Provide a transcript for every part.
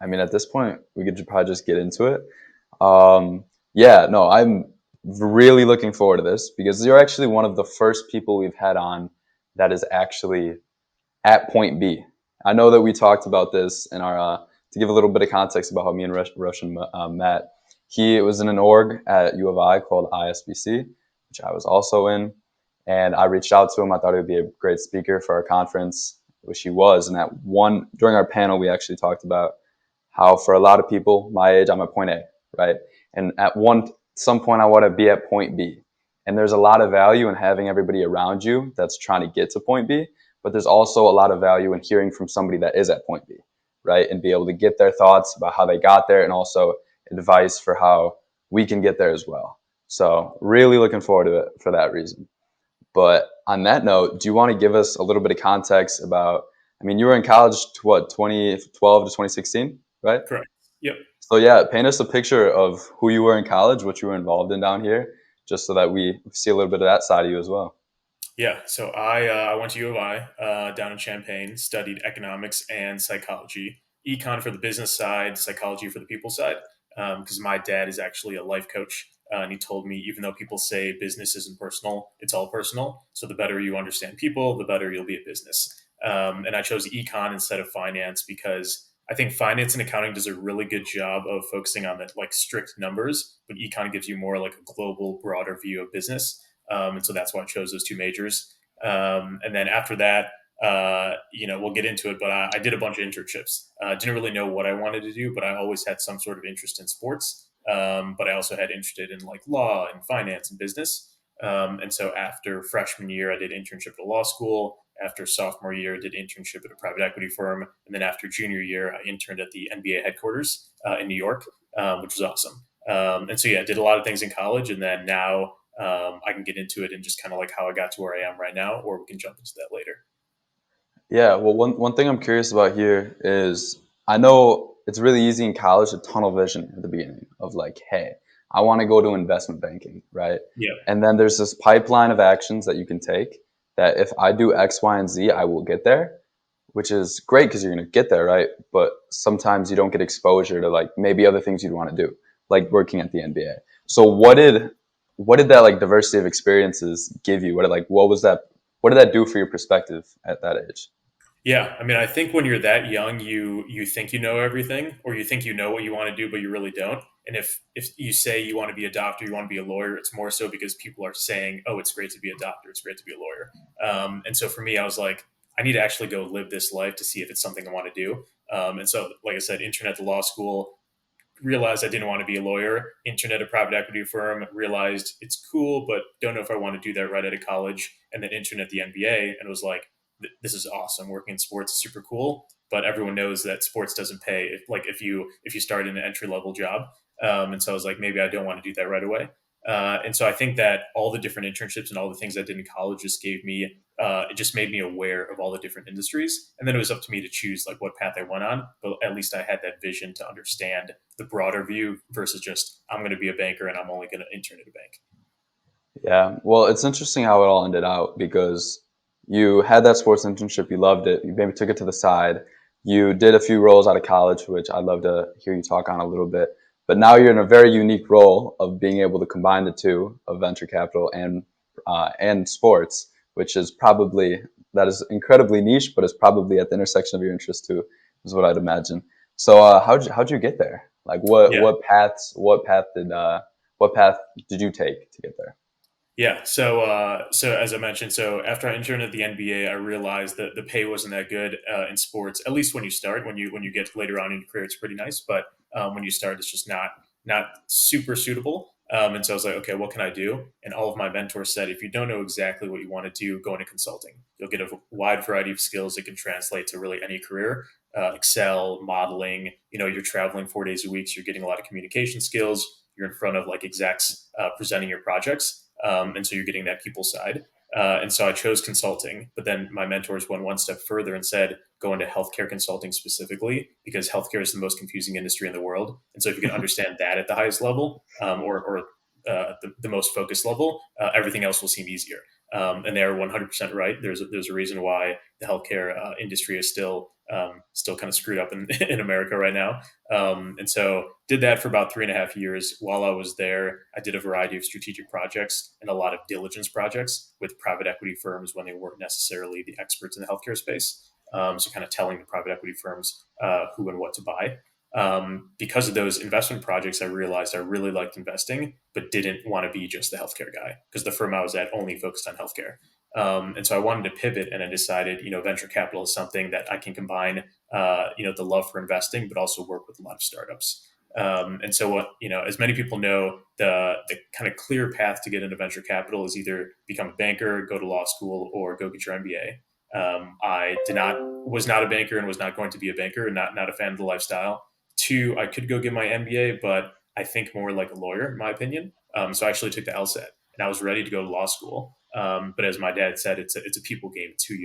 I mean, at this point, we could probably just get into it. Yeah, no, I'm really looking forward to this because you're actually one of the first people we've had on that is actually at point B. I know that we talked about this in our, to give a little bit of context about how me and Roshen met. He was in an org at U of I called ISBC, which I was also in. And I reached out to him. I thought he would be a great speaker for our conference, which he was. And during our panel, we actually talked about how for a lot of people my age, I'm at point A, right? And some point I want to be at point B. And there's a lot of value in having everybody around you that's trying to get to point B, but there's also a lot of value in hearing from somebody that is at point B, right? And be able to get their thoughts about how they got there and also advice for how we can get there as well. So really looking forward to it for that reason. But on that note, do you want to give us a little bit of context about, I mean, you were in college to what, 2012 to 2016, right? Correct. Yep. So yeah, paint us a picture of who you were in college, what you were involved in down here, just so that we see a little bit of that side of you as well. Yeah. So I went to U of I down in Champaign, studied economics and psychology, econ for the business side, psychology for the people side. Because my dad is actually a life coach, and he told me even though people say business isn't personal, it's all personal. So the better you understand people, the better you'll be at business. And I chose econ instead of finance because I think finance and accounting does a really good job of focusing on the like strict numbers, but econ gives you more like a global, broader view of business. And so that's why I chose those two majors. And then after that, we'll get into it, but I did a bunch of internships. Didn't really know what I wanted to do, but I always had some sort of interest in sports. But I also had interested in like law and finance and business. And so after freshman year, I did internship at a law school. After sophomore year, I did internship at a private equity firm. And then after junior year, I interned at the NBA headquarters in New York, which was awesome. And so, yeah, I did a lot of things in college. And then now I can get into it and just kind of like how I got to where I am right now, or we can jump into that later. Yeah, well, one thing I'm curious about here is I know it's really easy in college to tunnel vision at the beginning of like, hey, I want to go to investment banking, right? Yeah. And then there's this pipeline of actions that you can take that if I do X, Y, and Z, I will get there, which is great because you're going to get there, right? But sometimes you don't get exposure to like maybe other things you'd want to do, like working at the NBA. So what did that like diversity of experiences give you? What did that do for your perspective at that age? Yeah, I mean, I think when you're that young, you think you know everything, or you think you know what you want to do, but you really don't. And if you say you want to be a doctor, you want to be a lawyer, it's more so because people are saying, "Oh, it's great to be a doctor. It's great to be a lawyer." And so for me, I was like, I need to actually go live this life to see if it's something I want to do. And so, like I said, intern at the law school, realized I didn't want to be a lawyer. Intern at a private equity firm, realized it's cool, but don't know if I want to do that right out of college. And then intern at the NBA, and was like, this is awesome. Working in sports is super cool, but everyone knows that sports doesn't pay. If you start in an entry level job, and so I was like, maybe I don't want to do that right away. And so I think that all the different internships and all the things I did in college just gave me, it just made me aware of all the different industries. And then it was up to me to choose like what path I went on. But at least I had that vision to understand the broader view versus just I'm going to be a banker and I'm only going to intern at a bank. Yeah, well, it's interesting how it all ended out because you had that sports internship, you loved it, you maybe took it to the side, you did a few roles out of college, which I'd love to hear you talk on a little bit. But now you're in a very unique role of being able to combine the two of venture capital and sports, which is probably that is incredibly niche, but it's probably at the intersection of your interests too, is what I'd imagine. So how'd you get there? Like Yeah. what path did you take to get there? Yeah. So as I mentioned, so after I interned at the NBA, I realized that the pay wasn't that good in sports. At least when you start, when you get later on in your career, it's pretty nice. But when you start, it's just not super suitable. And so I was like, okay, what can I do? And all of my mentors said, if you don't know exactly what you want to do, go into consulting. You'll get a wide variety of skills that can translate to really any career. Excel, modeling. You're traveling 4 days a week, so you're getting a lot of communication skills. You're in front of like execs presenting your projects, and so you're getting that people side. And so I chose consulting, but then my mentors went one step further and said, go into healthcare consulting specifically, because healthcare is the most confusing industry in the world. And so if you can understand that at the highest level, or the most focused level, everything else will seem easier. And they're 100% right. There's a reason why the healthcare industry is still Still kind of screwed up in, in America right now. And so did that for about 3.5 years. While I was there, I did a variety of strategic projects and a lot of diligence projects with private equity firms when they weren't necessarily the experts in the healthcare space. So kind of telling the private equity firms who and what to buy. Because of those investment projects, I realized I really liked investing, but didn't want to be just the healthcare guy because the firm I was at only focused on healthcare. And so I wanted to pivot, and I decided, venture capital is something that I can combine, the love for investing, but also work with a lot of startups. And so, what as many people know, the kind of clear path to get into venture capital is either become a banker, go to law school, or go get your MBA. I did not was not a banker and was not going to be a banker, and not a fan of the lifestyle. Two, I could go get my MBA, but I think more like a lawyer, in my opinion. So I actually took the LSAT, and I was ready to go to law school. But as my dad said, it's a people game too,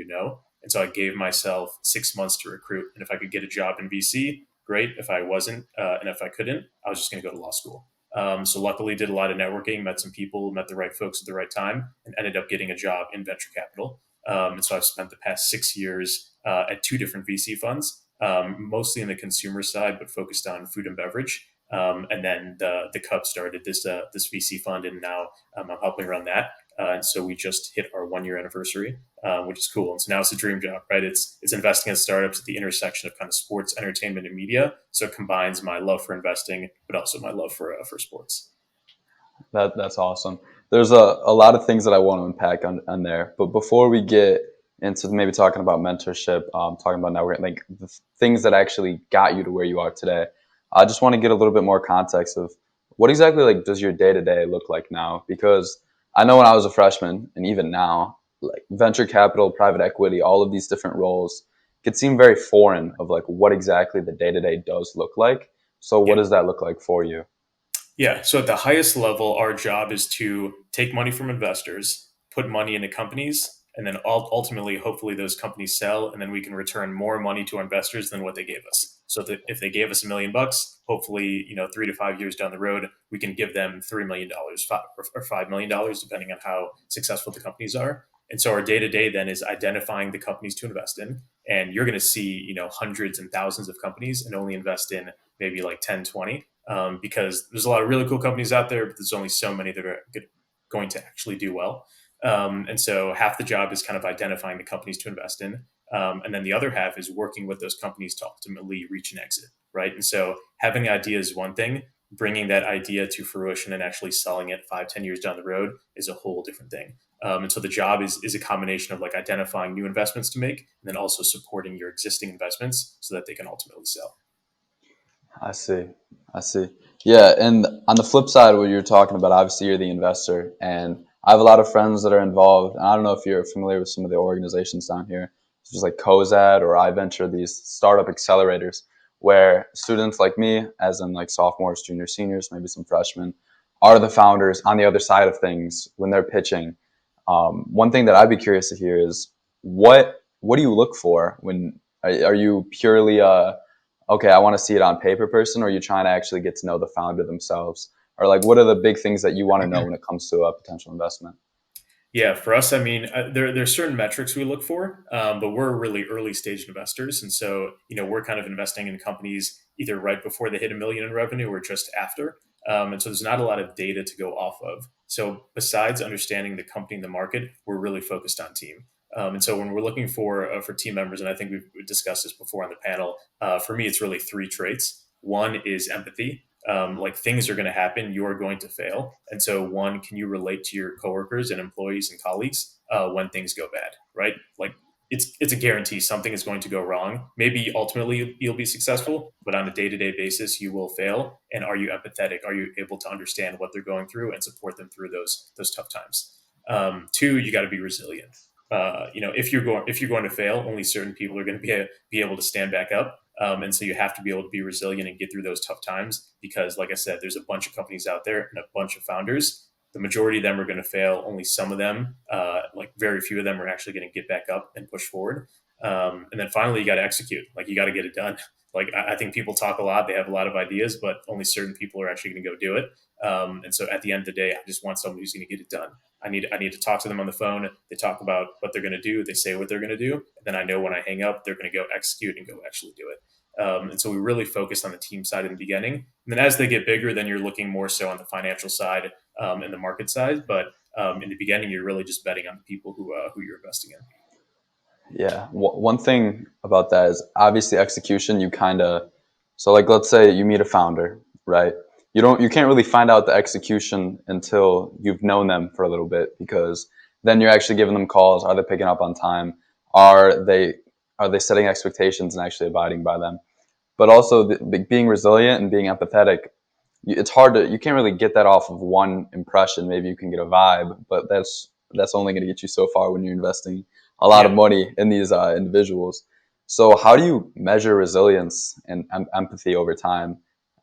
And so I gave myself 6 months to recruit, and if I could get a job in VC, great. If I wasn't, and if I couldn't, I was just going to go to law school. So luckily, did a lot of networking, met some people, met the right folks at the right time, and ended up getting a job in venture capital. And so I've spent the past 6 years at two different VC funds, mostly in the consumer side, but focused on food and beverage. And then the Cub started this VC fund, and now I'm helping run that. And so we just hit our 1 year anniversary, which is cool. And so now it's a dream job, right? It's investing in startups at the intersection of kind of sports, entertainment, and media. So it combines my love for investing, but also my love for sports. That's awesome. There's a lot of things that I want to unpack on there, but before we get into maybe talking about mentorship, talking about networking, like the things that actually got you to where you are today, I just want to get a little bit more context of what exactly like does your day to day look like now? Because I know when I was a freshman, and even now, like venture capital, private equity, all of these different roles could seem very foreign of like what exactly the day to day does look like. So what Yeah. does that look like for you? Yeah. So at the highest level, our job is to take money from investors, put money into companies, and then ultimately, hopefully, those companies sell, and then we can return more money to our investors than what they gave us. So that if they gave us $1 million, hopefully, 3 to 5 years down the road, we can give them $3 million, or $5 million, depending on how successful the companies are. And so our day to day then is identifying the companies to invest in, and you're going to see hundreds and thousands of companies, and only invest in maybe like 10, 20, because there's a lot of really cool companies out there, but there's only so many that are going to actually do well. And so half the job is kind of identifying the companies to invest in. And then the other half is working with those companies to ultimately reach an exit, right? And so having the idea is one thing, bringing that idea to fruition and actually selling it 5, 10 years down the road is a whole different thing. And so the job is a combination of like identifying new investments to make, and then also supporting your existing investments so that they can ultimately sell. I see. I see. Yeah, and on the flip side, what you're talking about, obviously you're the investor, and I have a lot of friends that are involved. And I don't know if you're familiar with some of the organizations down here, just like COZAD or iVenture, these startup accelerators, where students like me, as in like sophomores, juniors, seniors, maybe some freshmen, are the founders on the other side of things when they're pitching. One thing that I'd be curious to hear is what do you look for when are you purely okay, I want to see it on paper person, or are you trying to actually get to know the founder themselves? Or like, what are the big things that you want to know when it comes to a potential investment? Yeah, for us, I mean, there's certain metrics we look for, but we're really early stage investors, and so we're kind of investing in companies either right before they hit 1 million in revenue or just after, and so there's not a lot of data to go off of. So besides understanding the company and the market, we're really focused on team. And so when we're looking for team members, and I think we've discussed this before on the panel, for me, it's really three traits. One is empathy. Like things are going to happen, you are going to fail, and so one, can you relate to your coworkers and employees and colleagues when things go bad, right? Like it's a guarantee something is going to go wrong. Maybe ultimately you'll be successful, but on a day-to-day basis you will fail. And are you empathetic? Are you able to understand what they're going through and support them through those tough times? Two, you got to be resilient. If you're going to fail, only certain people are going to be able to stand back up, and so you have to be able to be resilient and get through those tough times because, like I said, there's a bunch of companies out there and a bunch of founders. The majority of them are going to fail. Only some of them, like very few of them, are actually going to get back up and push forward. And then finally, you got to execute. Like you got to get it done. Like I think people talk a lot, they have a lot of ideas, but only certain people are actually going to go do it. And so at the end of the day, I just want someone who's going to get it done. I need to talk to them on the phone. They talk about what they're going to do. They say what they're going to do. And then I know when I hang up, they're going to go execute and go actually do it. And so we really focused on the team side in the beginning. And then as they get bigger, then you're looking more so on the financial side and the market side. But in the beginning, you're really just betting on the people who you're investing in. Yeah. One thing about that is obviously execution. You kind of, so like, let's say you meet a founder, right? You can't really find out the execution until you've known them for a little bit, because then you're actually giving them calls. Are they picking up on time? Are they, are they setting expectations and actually abiding by them? But also being resilient and being empathetic. It's hard to, you can't really get that off of one impression. Maybe you can get a vibe, but that's only going to get you so far when you're investing a lot of Yeah. money in these individuals. So how do you measure resilience and empathy over time?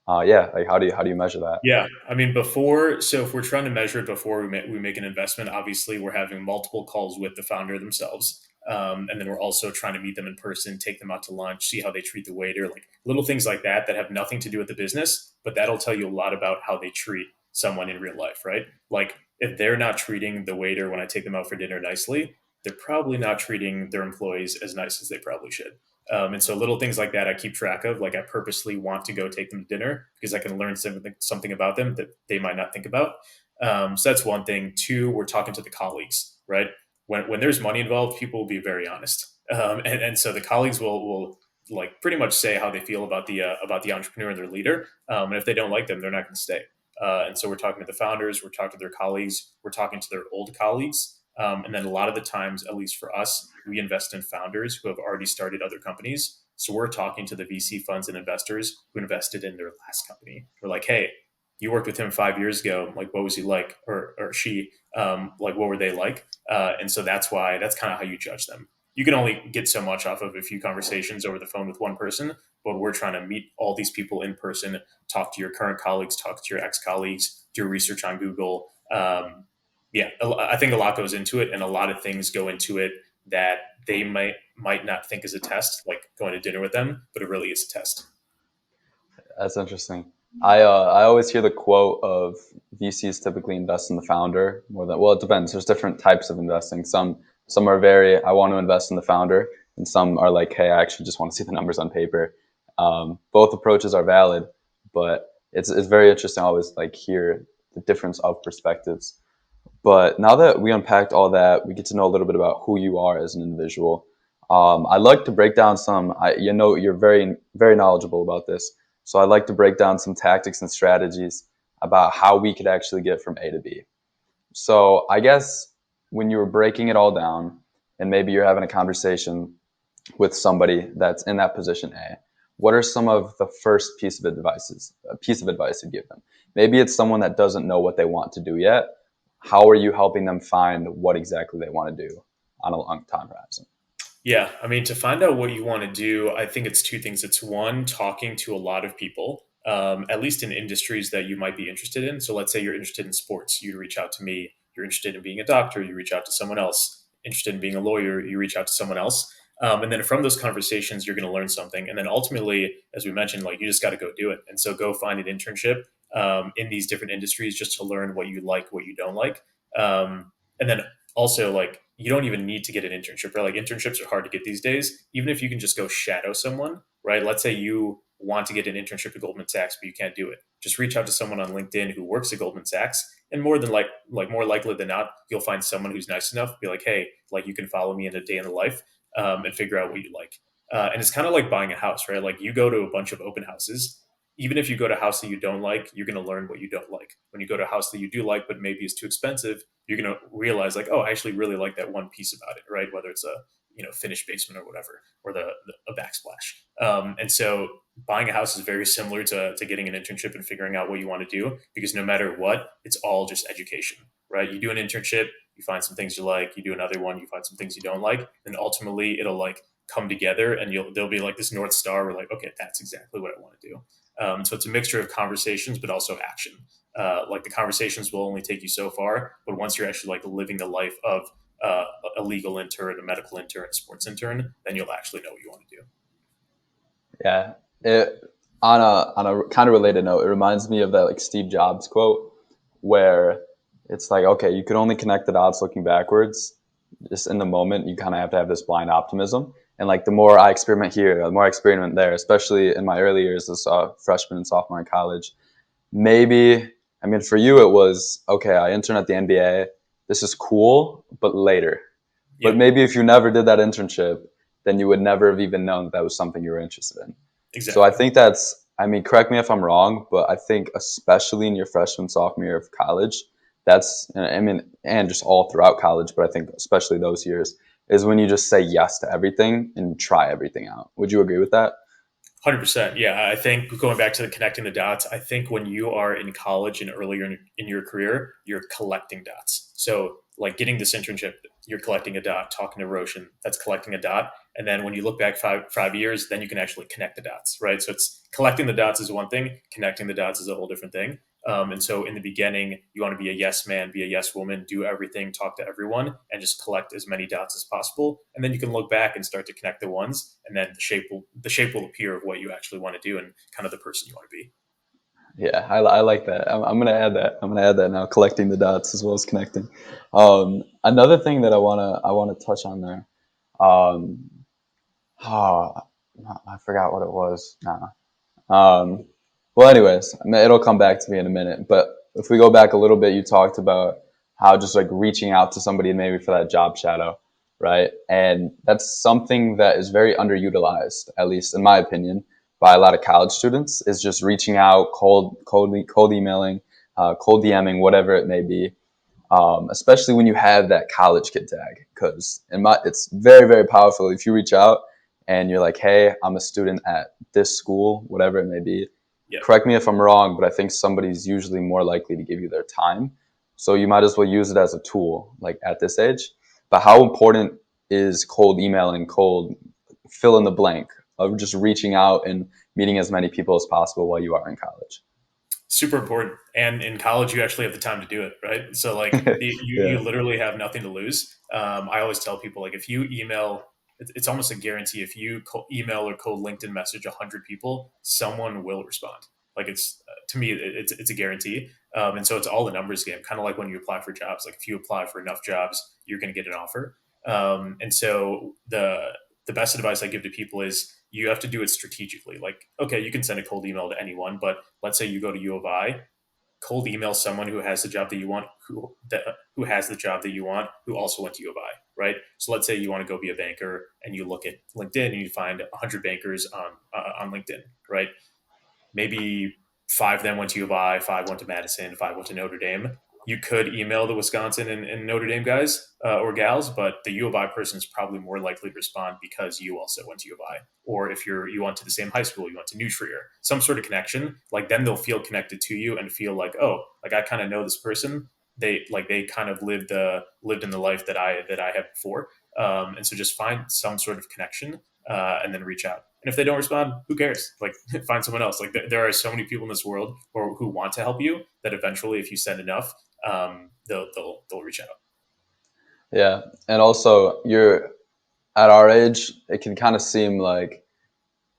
Yeah, like how do you measure that? Yeah, I mean, so if we're trying to measure it before we make an investment, obviously we're having multiple calls with the founder themselves. And then we're also trying to meet them in person, take them out to lunch, see how they treat the waiter, like little things like that that have nothing to do with the business, but that'll tell you a lot about how they treat someone in real life, right? Like if they're not treating the waiter when I take them out for dinner nicely, they're probably not treating their employees as nice as they probably should. And so little things like that I keep track of. Like I purposely want to go take them to dinner because I can learn something about them that they might not think about. So that's one thing. Two, we're talking to the colleagues, right? When there's money involved, people will be very honest, and so the colleagues will like pretty much say how they feel about the entrepreneur and their leader. And if they don't like them, they're not going to stay. And so we're talking to the founders, we're talking to their colleagues, we're talking to their old colleagues, and then a lot of the times, at least for us, we invest in founders who have already started other companies. So we're talking to the VC funds and investors who invested in their last company. We're like, hey, you worked with him 5 years ago. Like, what was he like, or she? Like, what were they like? And so that's kind of how you judge them. You can only get so much off of a few conversations over the phone with one person, but we're trying to meet all these people in person, talk to your current colleagues, talk to your ex colleagues, do research on Google. Yeah, I think a lot goes into it, and a lot of things go into it that they might not think is a test, like going to dinner with them, but it really is a test. That's interesting. I always hear the quote of VCs typically invest in the founder more than, well, it depends. There's different types of investing. Some are very, I want to invest in the founder, and some are like, hey, I actually just want to see the numbers on paper. Both approaches are valid, but it's very interesting to always like hear the difference of perspectives. But now that we unpacked all that, we get to know a little bit about who you are as an individual. I'd like to break down some. You're very knowledgeable about this, so I'd like to break down some tactics and strategies about how we could actually get from A to B. So I guess when you were breaking it all down, and maybe you're having a conversation with somebody that's in that position A, what are some of the first piece of advice you give them? Maybe it's someone that doesn't know what they want to do yet. How are you helping them find what exactly they want to do on a long time horizon? Yeah, I mean, to find out what you want to do, I think it's two things. It's one, talking to a lot of people, at least in industries that you might be interested in. So let's say you're interested in sports, you reach out to me. You're interested in being a doctor, you reach out to someone else. Interested in being a lawyer, you reach out to someone else. And then from those conversations, you're going to learn something. And then ultimately, as we mentioned, like you just got to go do it. And so go find an internship in these different industries just to learn what you like, what you don't like. And then also like you don't even need to get an internship, right? Like internships are hard to get these days. Even if you can just go shadow someone, right? Let's say you want to get an internship at Goldman Sachs, but you can't do it. Just reach out to someone on LinkedIn who works at Goldman Sachs, and more than like more likely than not, you'll find someone who's nice enough to be like, hey, like you can follow me in a day in the life, and figure out what you like. And it's kind of like buying a house, right? Like you go to a bunch of open houses. Even if you go to a house that you don't like, you're going to learn what you don't like. When you go to a house that you do like, but maybe is too expensive, you're going to realize like, oh, I actually really like that one piece about it, right? Whether it's a finished basement or whatever, or a backsplash. And so buying a house is very similar to getting an internship and figuring out what you want to do, because no matter what, it's all just education, right? You do an internship, you find some things you like, you do another one, you find some things you don't like, and ultimately it'll like come together, and there'll be like this North Star where like, okay, that's exactly what I want to do. So it's a mixture of conversations, but also action. Like the conversations will only take you so far, but once you're actually like living the life of uh, a legal intern, a medical intern, a sports intern, then you'll actually know what you want to do. Yeah. It, on a kind of related note, it reminds me of that like Steve Jobs quote where it's like, okay, you could only connect the dots looking backwards. Just in the moment, you kind of have to have this blind optimism. And like the more I experiment here, the more I experiment there, especially in my early years as a freshman and sophomore in college. Maybe, I mean, for you, it was, okay, I intern at the NBA. This is cool, but later. But Yep, maybe if you never did that internship, then you would never have even known that, that was something you were interested in. So I exactly. think that's, I mean, correct me if I'm wrong, but I think especially in your freshman, sophomore year of college, that's, I mean, and just all throughout college, but I think especially those years is when you just say yes to everything and try everything out. Would you agree with that? 100%. Yeah. I think going back to the connecting the dots, I think when you are in college and earlier in your career, you're collecting dots. So, like getting this internship, you're collecting a dot, talking to Roshen, that's collecting a dot. And then when you look back five years, then you can actually connect the dots, right? So, it's collecting the dots is one thing, connecting the dots is a whole different thing. And so in the beginning, you want to be a yes man, be a yes woman, do everything, talk to everyone, and just collect as many dots as possible. And then you can look back and start to connect the ones, and then the shape will appear of what you actually want to do and kind of the person you want to be. Yeah, I like that. I'm gonna add that. I'm gonna add that now. Collecting the dots as well as connecting. Another thing that I wanna touch on there. Um, oh, I forgot what it was. Nah. Well, anyways, I mean, it'll come back to me in a minute. But if we go back a little bit, you talked about how just like reaching out to somebody maybe for that job shadow, right? And that's something that is very underutilized, at least in my opinion, by a lot of college students. Is just reaching out, cold emailing, cold DMing, whatever it may be. Especially when you have that college kid tag, because it's very, very powerful if you reach out and you're like, hey, I'm a student at this school, whatever it may be. Yeah. Correct me if I'm wrong, but I think somebody's usually more likely to give you their time. So you might as well use it as a tool, like at this age. But how important is cold emailing, cold fill in the blank of just reaching out and meeting as many people as possible while you are in college? Super important. And in college, you actually have the time to do it, right? So like you Yeah. literally have nothing to lose. I always tell people like if you email, it's almost a guarantee. If you email or cold LinkedIn message 100 people, someone will respond. Like it's to me, it's a guarantee. And so it's all a numbers game, kind of like when you apply for jobs. Like if you apply for enough jobs, you're going to get an offer. And so the best advice I give to people is you have to do it strategically. Like, okay, you can send a cold email to anyone, but let's say you go to U of I, cold email someone who has the job that you want, who has the job that you want, who also went to U of I, right? So let's say you want to go be a banker and you look at LinkedIn and you find 100 bankers on LinkedIn, right? Maybe five of them went to U of I, five went to Madison, five went to Notre Dame. You could email the Wisconsin and Notre Dame guys or gals, but the U of I person is probably more likely to respond because you also went to U of I. Or if you went to the same high school, you went to New Trier, some sort of connection, like then they'll feel connected to you and feel like, oh, like I kind of know this person. They kind of lived in the life that I have before. And so just find some sort of connection and then reach out. And if they don't respond, who cares? Like, find someone else. Like, there are so many people in this world who want to help you that eventually, if you send enough, they'll reach out. Yeah. And also, you're at our age, it can kind of seem like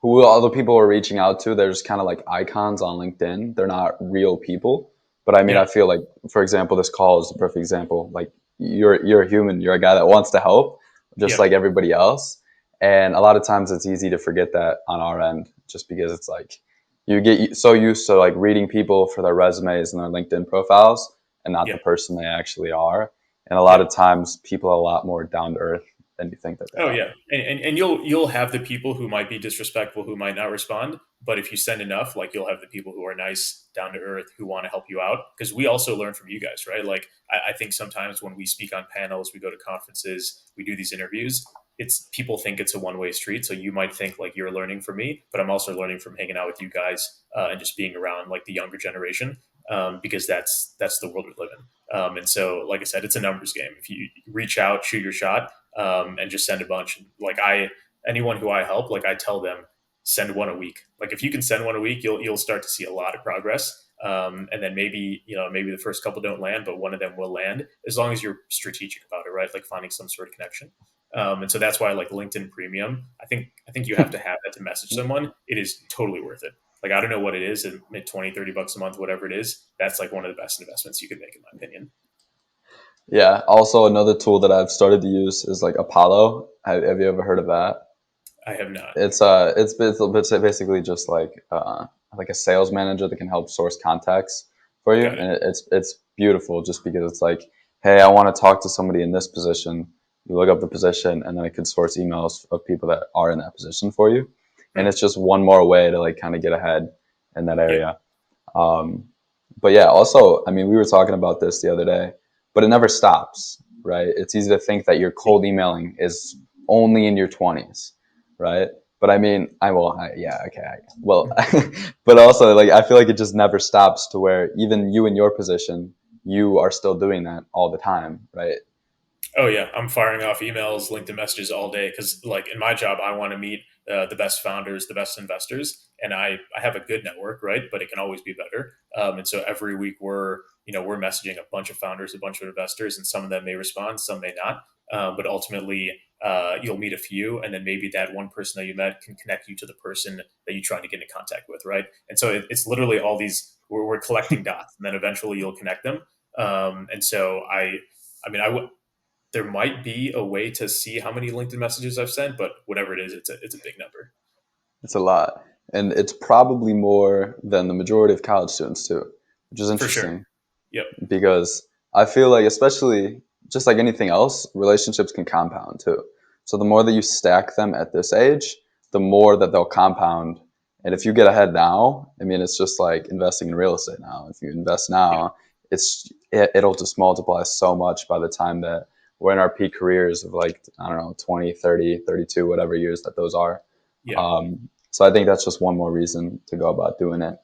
who all the people we're reaching out to, they're just kind of like icons on LinkedIn. They're not real people. But I mean, Yeah, I feel like, for example, this call is a perfect example. Like you're a human. You're a guy that wants to help, just yep, like everybody else. And a lot of times it's easy to forget that on our end, just because it's like you get so used to like reading people for their resumes and their LinkedIn profiles and not the yep, person they actually are. And a lot yep. of times people are a lot more down to earth than you think that they Oh are. yeah, and you'll have the people who might be disrespectful who might not respond, but if you send enough, like you'll have the people who are nice, down to earth, who want to help you out. Because we also learn from you guys, right? Like I think sometimes when we speak on panels, we go to conferences, we do these interviews. It's people think it's a one-way street, so you might think like you're learning from me, but I'm also learning from hanging out with you guys and just being around like the younger generation because that's the world we live in. And so, like I said, it's a numbers game. If you reach out, shoot your shot, and just send a bunch. Like anyone who I help, like I tell them, send one a week. Like if you can send one a week, you'll start to see a lot of progress. And then maybe the first couple don't land, but one of them will land as long as you're strategic about it, right? Like finding some sort of connection. And so that's why like LinkedIn Premium, I think you have to have that to message someone. It is totally worth it. Like I don't know what it is, mid 20, $30 a month, whatever it is. That's like one of the best investments you could make, in my opinion. Yeah. Also, another tool that I've started to use is like Apollo. Have you ever heard of that? I have not. It's basically just like a sales manager that can help source contacts for you, Got it. and it's beautiful just because it's like, hey, I want to talk to somebody in this position. You look up the position, and then it can source emails of people that are in that position for you, and Hmm. it's just one more way to like kind of get ahead in that Yeah. area. Um, but yeah, also, I mean, we were talking about this the other day, but it never stops, right? It's easy to think that your Yeah. cold emailing is only in your 20s, right? But I mean, yeah, okay. Well, but also, like, I feel like it just never stops to where even you in your position, you are still doing that all the time, right? Oh yeah, I'm firing off emails, LinkedIn messages all day because, like, in my job, I want to meet the best founders, the best investors, and I have a good network, right? But it can always be better. And so every week we're messaging a bunch of founders, a bunch of investors, and some of them may respond, some may not. But ultimately, you'll meet a few, and then maybe that one person that you met can connect you to the person that you're trying to get into contact with, right? And so it's literally all these. We're collecting dots, and then eventually you'll connect them. And so I mean, there might be a way to see how many LinkedIn messages I've sent, but whatever it is, it's a big number It's a lot. And it's probably more than the majority of college students, too, which is for sure. interesting. Yep. Because I feel like, especially just like anything else, relationships can compound too. So the more that you stack them at this age, the more that they'll compound. And if you get ahead now, I mean, it's just like investing in real estate now. If you invest Yeah. now, it'll just multiply so much by the time that we're in our peak careers of like, I don't know, 20, 30, 32, whatever years that those are. Yeah. So I think that's just one more reason to go about doing it.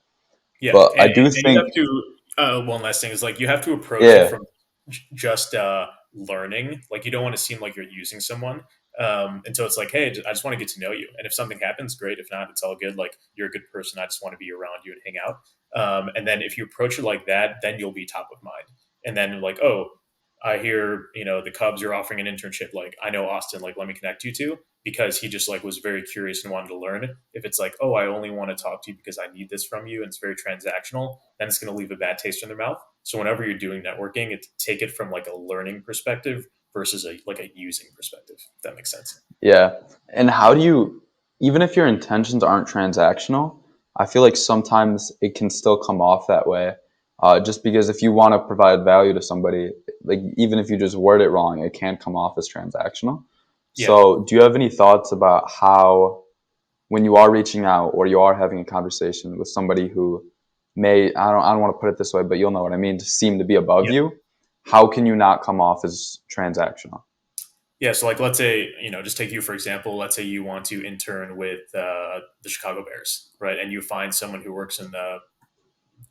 Yeah. But I do And you have think, to, one last thing is, like, you have to approach it yeah, from just learning. Like, you don't want to seem like you're using someone. And so it's like, hey, I just want to get to know you. And if something happens, great. If not, it's all good. Like, you're a good person. I just want to be around you and hang out. And then if you approach it like that, then you'll be top of mind. And then, like, oh, I hear, the Cubs are offering an internship. Like, I know Austin, like, let me connect you to, because he just like was very curious and wanted to learn. If it's like, oh, I only want to talk to you because I need this from you, and it's very transactional, then it's going to leave a bad taste in their mouth. So whenever you're doing networking, take it from like a learning perspective versus a using perspective. If that makes sense. yeah. And how do you, even if your intentions aren't transactional, I feel like sometimes it can still come off that way. Just because if you want to provide value to somebody, like even if you just word it wrong, it can come off as transactional. Yeah. So, do you have any thoughts about how, when you are reaching out or you are having a conversation with somebody who may, I don't want to put it this way, but you'll know what I mean, to seem to be above Yeah. you, how can you not come off as transactional? Yeah. So, like, let's say, just take you for example. Let's say you want to intern with the Chicago Bears, right? And you find someone who works in the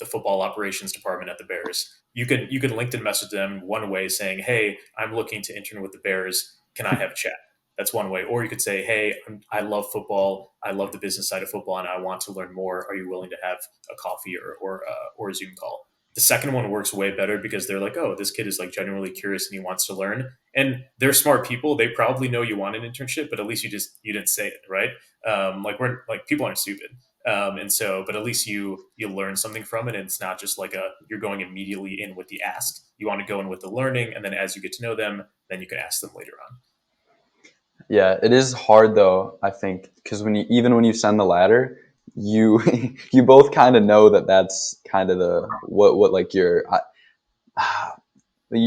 football operations department at the Bears. You could LinkedIn message them one way saying, "Hey, I'm looking to intern with the Bears. Can I have a chat?" That's one way. Or you could say, "Hey, I love football. I love the business side of football, and I want to learn more. Are you willing to have a coffee or a Zoom call?" The second one works way better because they're like, "Oh, this kid is like genuinely curious and he wants to learn." And they're smart people. They probably know you want an internship, but at least you didn't say it, right? We're like, people aren't stupid. And so, but at least you learn something from it, and it's not just like you're going immediately in with the ask. You want to go in with the learning, and then as you get to know them, then you can ask them later on. Yeah, it is hard though, I think, because when you send the ladder, you you both kind of know that that's kind of the what like you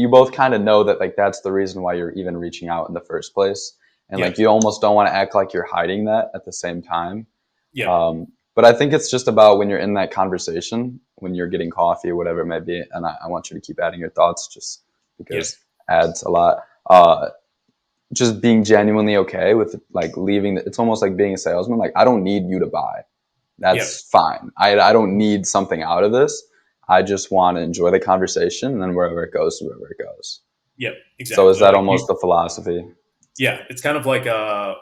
both kind of know that like that's the reason why you're even reaching out in the first place, and Yeah, like you almost don't want to act like you're hiding that at the same time. yeah, But I think it's just about when you're in that conversation, when you're getting coffee or whatever it may be, and I want you to keep adding your thoughts just yeah, because adds a lot. Just being genuinely okay with like leaving it's almost like being a salesman. Like, I don't need you to buy, yeah, that's fine. I don't need something out of this. I just want to enjoy the conversation, and then wherever it goes, wherever it goes. yeah. So is Exactly. that Like, almost the philosophy? yeah, it's kind of like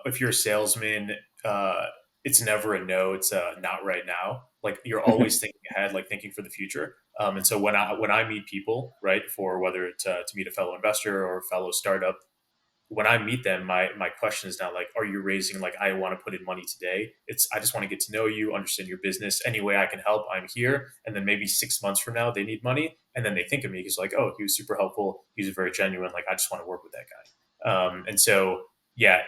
if you're a salesman, uh, it's never a no. It's a not right now. Like, you're always thinking ahead, like thinking for the future. And so when I meet people, right, for whether it's to meet a fellow investor or a fellow startup, when I meet them, my question is not like, are you raising like I want to put in money today? It's I just want to get to know you, understand your business. Any way I can help, I'm here. And then maybe 6 months from now, they need money, and then they think of me because like, oh, he was super helpful. He was very genuine. Like I just want to work with that guy. And so yeah,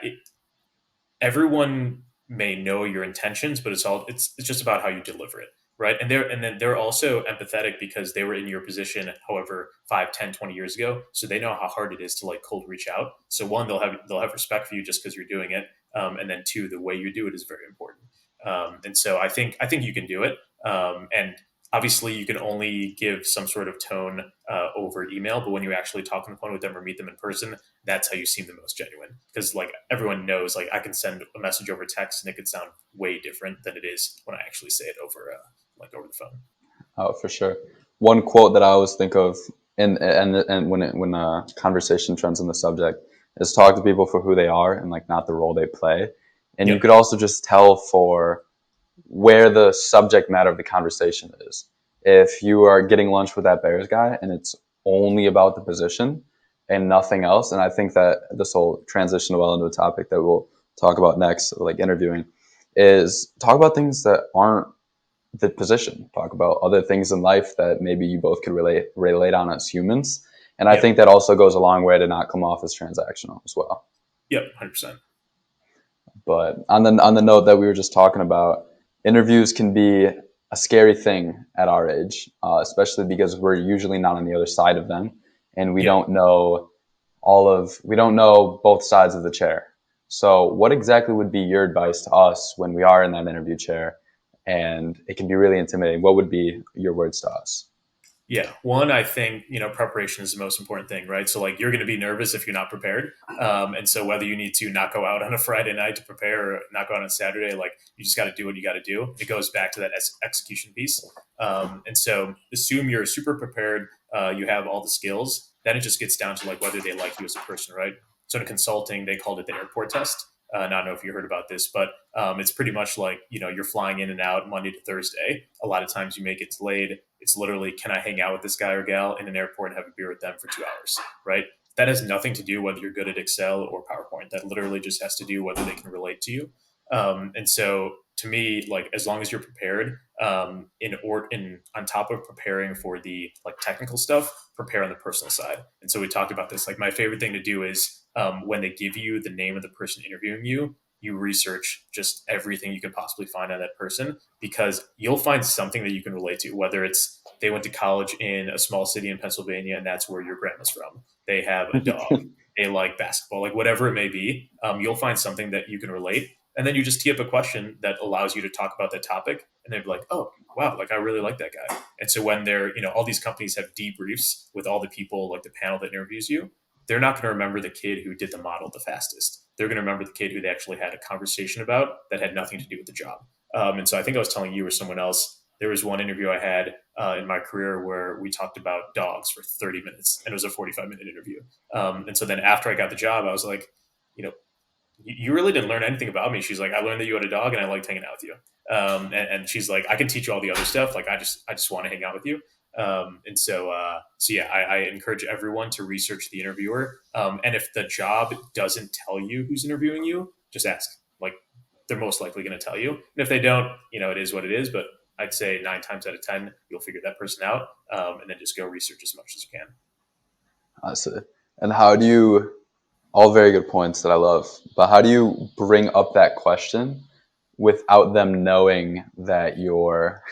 everyone may know your intentions, but it's just about how you deliver it, right? And then they're also empathetic because they were in your position, however, 5, 10, 20 years ago, so they know how hard it is to like cold reach out. So one, they'll have respect for you just because you're doing it, and then two, the way you do it is very important. And so I think you can do it, and obviously you can only give some sort of tone over email, but when you actually talk on the phone with them or meet them in person, that's how you seem the most genuine. Because like everyone knows, like I can send a message over text and it could sound way different than it is when I actually say it over like over the phone. Oh, for sure. One quote that I always think of, and when a conversation trends on the subject, is talk to people for who they are and like not the role they play. And you Yep. could also just tell for where the subject matter of the conversation is. If you are getting lunch with that Bears guy and it's only about the position and nothing else, and I think that this will transition well into a topic that we'll talk about next, like interviewing, is talk about things that aren't the position. Talk about other things in life that maybe you both could relate on as humans. And I Yep. think that also goes a long way to not come off as transactional as well. Yep. 100%. But on the note that we were just talking about, interviews can be a scary thing at our age, especially because we're usually not on the other side of them, and Yep. we don't know both sides of the chair. So, what exactly would be your advice to us when we are in that interview chair, and it can be really intimidating? What would be your words to us? Yeah. One, I think, preparation is the most important thing, right? So, like, you're going to be nervous if you're not prepared. And so, whether you need to not go out on a Friday night to prepare or not go out on Saturday, like, you just got to do what you got to do. It goes back to that execution piece. And so, assume you're super prepared, you have all the skills. Then it just gets down to, like, whether they like you as a person, right? So, in consulting, they called it the airport test. I don't know if you heard about this, but it's pretty much like, you're flying in and out Monday to Thursday. A lot of times you may get delayed. It's literally, can I hang out with this guy or gal in an airport and have a beer with them for 2 hours, right? That has nothing to do whether you're good at Excel or PowerPoint. That literally just has to do whether they can relate to you. And so to me, like as long as you're prepared, in on top of preparing for the like technical stuff, prepare on the personal side. And so we talked about this. Like my favorite thing to do is when they give you the name of the person interviewing you, you research just everything you can possibly find on that person because you'll find something that you can relate to, whether it's they went to college in a small city in Pennsylvania and that's where your grandma's from. They have a dog. They like basketball, like whatever it may be. You'll find something that you can relate. And then you just tee up a question that allows you to talk about that topic. And they'd be like, oh, wow, like I really like that guy. And so when they're, all these companies have debriefs with all the people, like the panel that interviews you, they're not going to remember the kid who did the model the fastest. They're going to remember the kid who they actually had a conversation about that had nothing to do with the job. And so I think I was telling you or someone else, there was one interview I had in my career where we talked about dogs for 30 minutes and it was a 45-minute interview. And so then after I got the job, I was like, you know, you really didn't learn anything about me. She's like, I learned that you had a dog and I liked hanging out with you. And she's like, I can teach you all the other stuff. Like, I just want to hang out with you. So yeah, I encourage everyone to research the interviewer. And if the job doesn't tell you who's interviewing you, just ask. Like, they're most likely going to tell you. And if they don't, it is what it is. But I'd say 9 times out of 10, you'll figure that person out. And then just go research as much as you can. I see. And how do you, all very good points that I love, but how do you bring up that question without them knowing that you're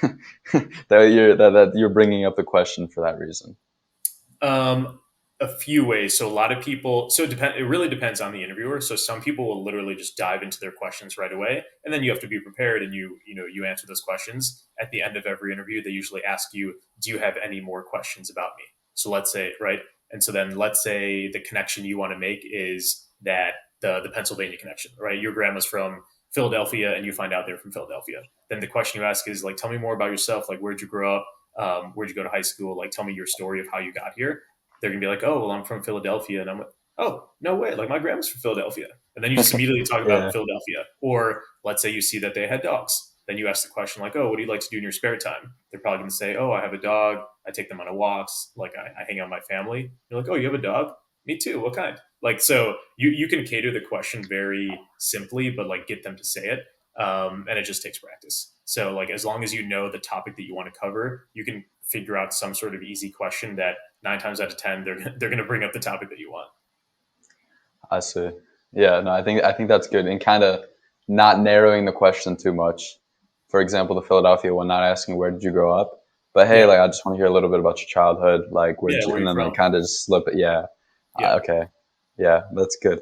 that you're bringing up the question for that reason? Um, a few ways. So a lot of people. So it really depends on the interviewer. So some people will literally just dive into their questions right away, and then you have to be prepared and you answer those questions at the end of every interview. They usually ask you, "Do you have any more questions about me?" So let's say right, and so then let's say the connection you want to make is that the Pennsylvania connection, right? Your grandma's from Philadelphia, and you find out they're from Philadelphia. Then the question you ask is like, "Tell me more about yourself. Like, where'd you grow up? Where'd you go to high school? Like, tell me your story of how you got here." They're gonna be like, "Oh, well, I'm from Philadelphia," and I'm like, "Oh, no way! Like my grandma's from Philadelphia." And then you just immediately talk about Yeah. Philadelphia. Or let's say you see that they had dogs. Then you ask the question like, "Oh, what do you like to do in your spare time?" They're probably gonna say, "Oh, I have a dog. I take them on a walks. Like I hang out with my family." You're like, "Oh, you have a dog? Me too. What kind?" Like, so you can cater the question very simply, but like get them to say it. And it just takes practice. So like, as long as you know the topic that you want to cover, you can figure out some sort of easy question that 9 times out of 10, they're going to bring up the topic that you want. I see. Yeah, no, I think that's good, and kind of not narrowing the question too much. For example, the Philadelphia one, not asking where did you grow up, but hey, Yeah. like I just want to hear a little bit about your childhood, like Yeah. Where are and you then like from? kind of just slip it. Yeah, Yeah. okay, yeah, that's good.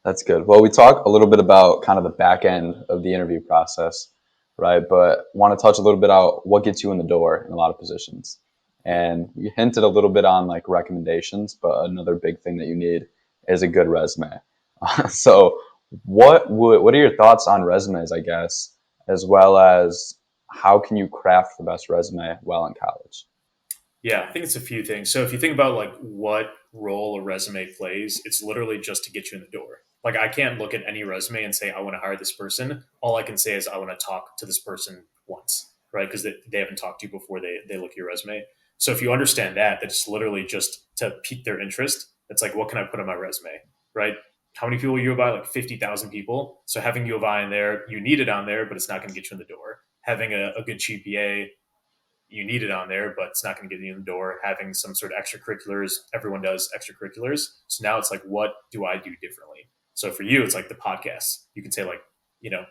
That's good. Well, we talked a little bit about kind of the back end of the interview process, right? But want to touch a little bit about what gets you in the door in a lot of positions. And you hinted a little bit on like recommendations, but another big thing that you need is a good resume. So, what are your thoughts on resumes, I guess, as well as how can you craft the best resume while in college? Yeah, I think it's a few things. So if you think about like what role a resume plays, it's literally just to get you in the door. Like I can't look at any resume and say I want to hire this person. All I can say is I want to talk to this person once, right? Because they haven't talked to you before they look at your resume. So if you understand that, that's literally just to pique their interest. It's like what can I put on my resume, right? How many people U of I? Like 50,000 people. So having U of I in there, you need it on there, but it's not going to get you in the door. Having a good GPA, you need it on there, but it's not going to get you in the door. Having some sort of extracurriculars, everyone does extracurriculars. So now it's like, what do I do differently? So for you, it's like the podcast. You can say like,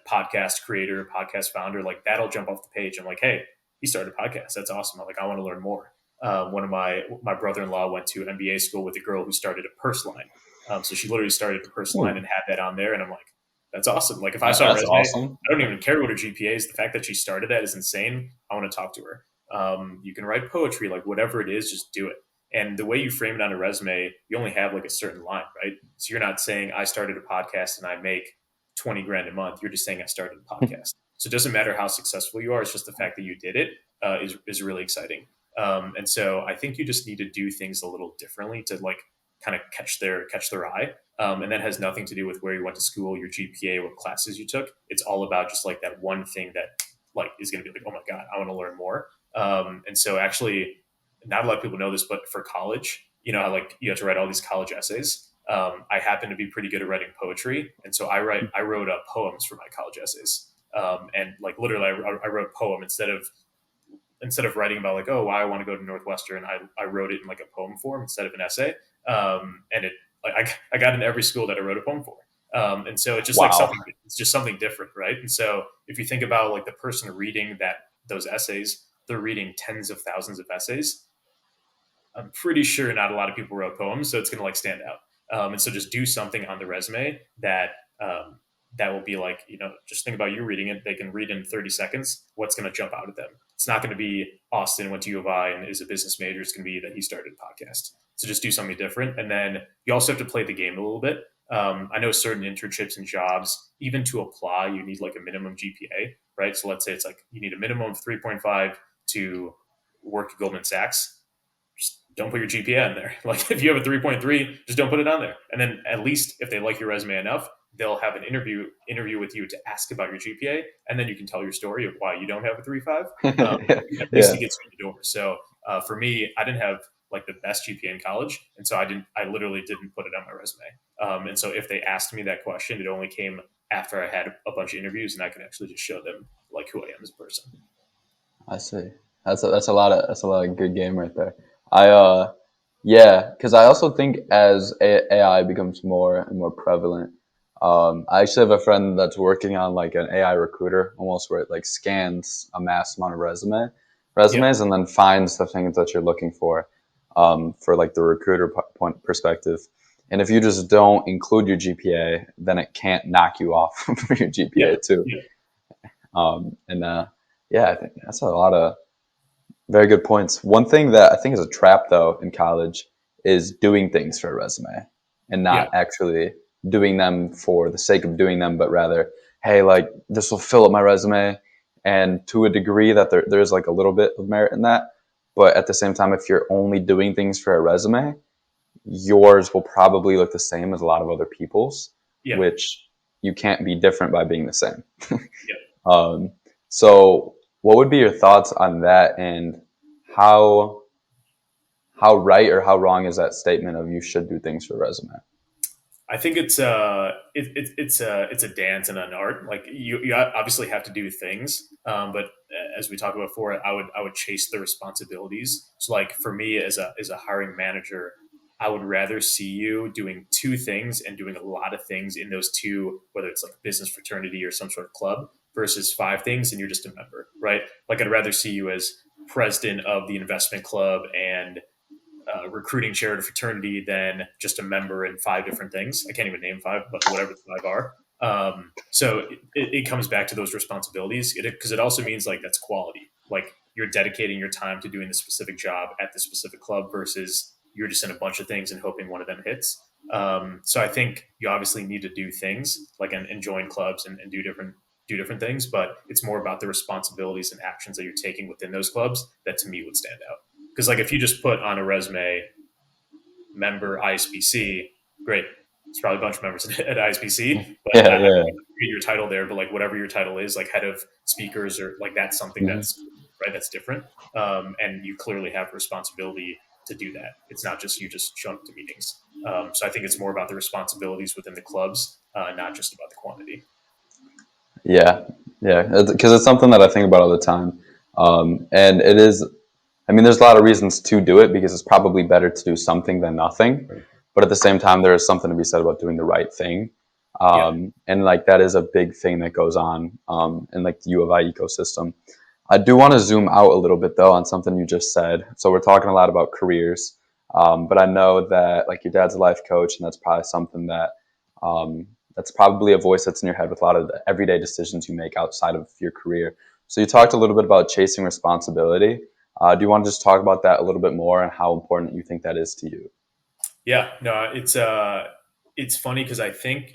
podcast creator, podcast founder, like that'll jump off the page. I'm like, hey, he started a podcast. That's awesome. I'm like, I want to learn more. One of my brother-in-law went to MBA school with a girl who started a purse line. So she literally started a purse line Ooh, and had that on there. And I'm like, that's awesome. Like if I saw a that's resume, awesome. I don't even care what her GPA is. The fact that she started that is insane. I want to talk to her. You can write poetry, like whatever it is, just do it. And the way you frame it on a resume, you only have like a certain line, right? So you're not saying I started a podcast and I make 20 grand a month. You're just saying I started a podcast. So it doesn't matter how successful you are. It's just the fact that you did it is really exciting. And so I think you just need to do things a little differently to like kind of catch their eye. And that has nothing to do with where you went to school, your GPA, what classes you took. It's all about just like that one thing that like is going to be like, oh my god, I want to learn more. And so actually, not a lot of people know this, but for college, like you have to write all these college essays. I happen to be pretty good at writing poetry, and so I wrote poems for my college essays. And like literally, I wrote a poem instead of writing about like, oh, why I want to go to Northwestern. I wrote it in like a poem form instead of an essay. And it like I got in every school that I wrote a poem for. And so it's just like Wow. something, it's just something different, right? And so if you think about like the person reading those essays, they're reading tens of thousands of essays. I'm pretty sure not a lot of people wrote poems, so it's going to like stand out. And so just do something on the resume um, that will be like, just think about you reading it. They can read in 30 seconds. What's going to jump out at them? It's not going to be Austin went to U of I and is a business major. It's going to be that he started a podcast. So just do something different. And then you also have to play the game a little bit. I know certain internships and jobs, even to apply, you need like a minimum GPA, right? So let's say it's like you need a minimum of 3.5 to work at Goldman Sachs. Just don't put your GPA in there. Like if you have a 3.3, just don't put it on there. And then at least if they like your resume enough, they'll have an interview with you to ask about your GPA, and then you can tell your story of why you don't have a 3.5. At least Yeah, it gets you in the door. So for me, I didn't have like the best GPA in college, and so I literally didn't put it on my resume. And so if they asked me that question, it only came after I had a bunch of interviews, and I could actually just show them like who I am as a person. I see. That's a lot of good game right there. I Yeah, because I also think as AI becomes more and more prevalent, I actually have a friend that's working on like an AI recruiter, almost where it like scans a mass amount of Yep. resumes, and then finds the things that you're looking for like the recruiter point perspective. And if you just don't include your GPA, then it can't knock you off for your Yeah. GPA too. Yeah. And Yeah, I think that's a lot of very good points. One thing that I think is a trap though in college is doing things for a resume and Yeah. not actually doing them for the sake of doing them, but rather, hey, like this will fill up my resume. And to a degree that there's like a little bit of merit in that. But at the same time, if you're only doing things for a resume, yours will probably look the same as a lot of other people's, Yeah. which you can't be different by being the same. Yeah. Um, so, what would be your thoughts on that, and how right or how wrong is that statement of you should do things for a resume? I think it's a dance and an art. Like you obviously have to do things, but as we talked about before, I would chase the responsibilities. So like for me as a hiring manager, I would rather see you doing two things and doing a lot of things in those two, whether it's like a business fraternity or some sort of club, versus five things and you're just a member, right? Like I'd rather see you as president of the investment club and recruiting chair at a fraternity than just a member in five different things. I can't even name five, but whatever the five are. So it comes back to those responsibilities because it also means like that's quality. Like you're dedicating your time to doing the specific job at the specific club versus you're just in a bunch of things and hoping one of them hits. So I think you obviously need to do things like and join clubs and do different things, but it's more about the responsibilities and actions that you're taking within those clubs that to me would stand out. Because like if you just put on a resume member ISBC, great. It's probably a bunch of members at ISBC, but Yeah, I yeah. forget your title there. But like whatever your title is, like head of speakers or like that's something Mhm. that's right. That's different, and you clearly have responsibility to do that. It's not just you just showing up to meetings. So I think it's more about the responsibilities within the clubs, not just about the quantity. Yeah, yeah, because it's something that I think about all the time, and it is. I mean, there's a lot of reasons to do it because it's probably better to do something than nothing, but at the same time, there is something to be said about doing the right thing, Yeah, and like that is a big thing that goes on in like the U of I ecosystem. I do want to zoom out a little bit though on something you just said. So we're talking a lot about careers, but I know that like your dad's a life coach, and that's probably something that um, that's probably a voice that's in your head with a lot of the everyday decisions you make outside of your career. So you talked a little bit about chasing responsibility. Do you want to just talk about that a little bit more and how important you think that is to you? yeah. No, it's funny because I think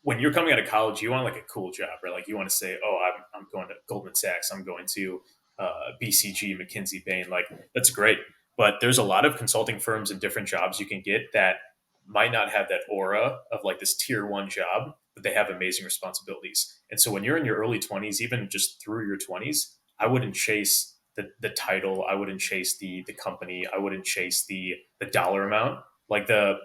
when you're coming out of college, you want like a cool job, right? Like you want to say, oh, I'm going to Goldman Sachs, I'm going to BCG, McKinsey, Bain. Like that's great, but there's a lot of consulting firms and different jobs you can get that might not have that aura of like this tier one job, but they have amazing responsibilities. And so when you're in your early 20s, even just through your 20s, I wouldn't chase the title, I wouldn't chase the company, I wouldn't chase the dollar amount. Like the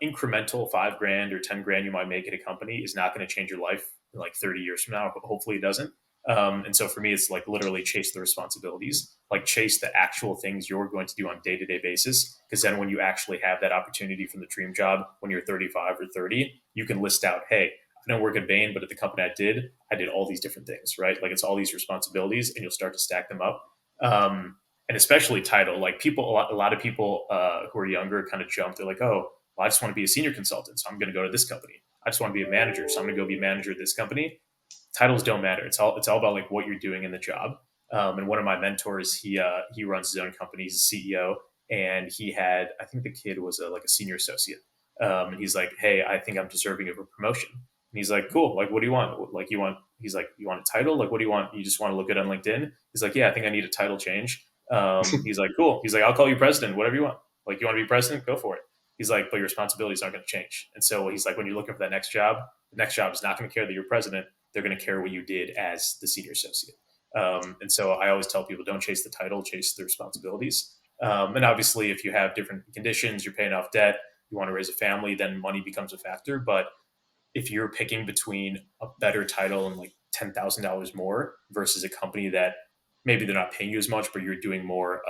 incremental 5 grand or 10 grand you might make at a company is not going to change your life in like 30 years from now. Hopefully it doesn't. And so for me, it's like literally chase the responsibilities, like chase the actual things you're going to do on a day to day basis. Because then when you actually have that opportunity from the dream job when you're 35 or 30, you can list out, hey, I don't work at Bain, but at the company I did all these different things, right? Like it's all these responsibilities, and you'll start to stack them up. And especially title. Like people, a lot of people who are younger kind of jump. They're like, oh, well, I just want to be a senior consultant, so I'm going to go to this company. I just want to be a manager, so I'm going to go be a manager at this company. Titles don't matter. It's all about like what you're doing in the job. And one of my mentors, he runs his own company. He's a CEO, and he had I think the kid was like a senior associate. And he's like, hey, I think I'm deserving of a promotion. And he's like, cool. Like, what do you want? Like, you want? He's like, you want a title? Like, what do you want? You just want to look good on LinkedIn? He's like, yeah, I think I need a title change. He's like, cool. He's like, I'll call you president, whatever you want. Like, you want to be president? Go for it. He's like, but your responsibilities aren't going to change. And so he's like, when you're looking for that next job, the next job is not going to care that you're president. They're going to care what you did as the senior associate. And so I always tell people, don't chase the title, chase the responsibilities. And obviously, if you have different conditions, you're paying off debt, you want to raise a family, then money becomes a factor. But if you're picking between a better title and like $10,000 more versus a company that maybe they're not paying you as much, but you're doing more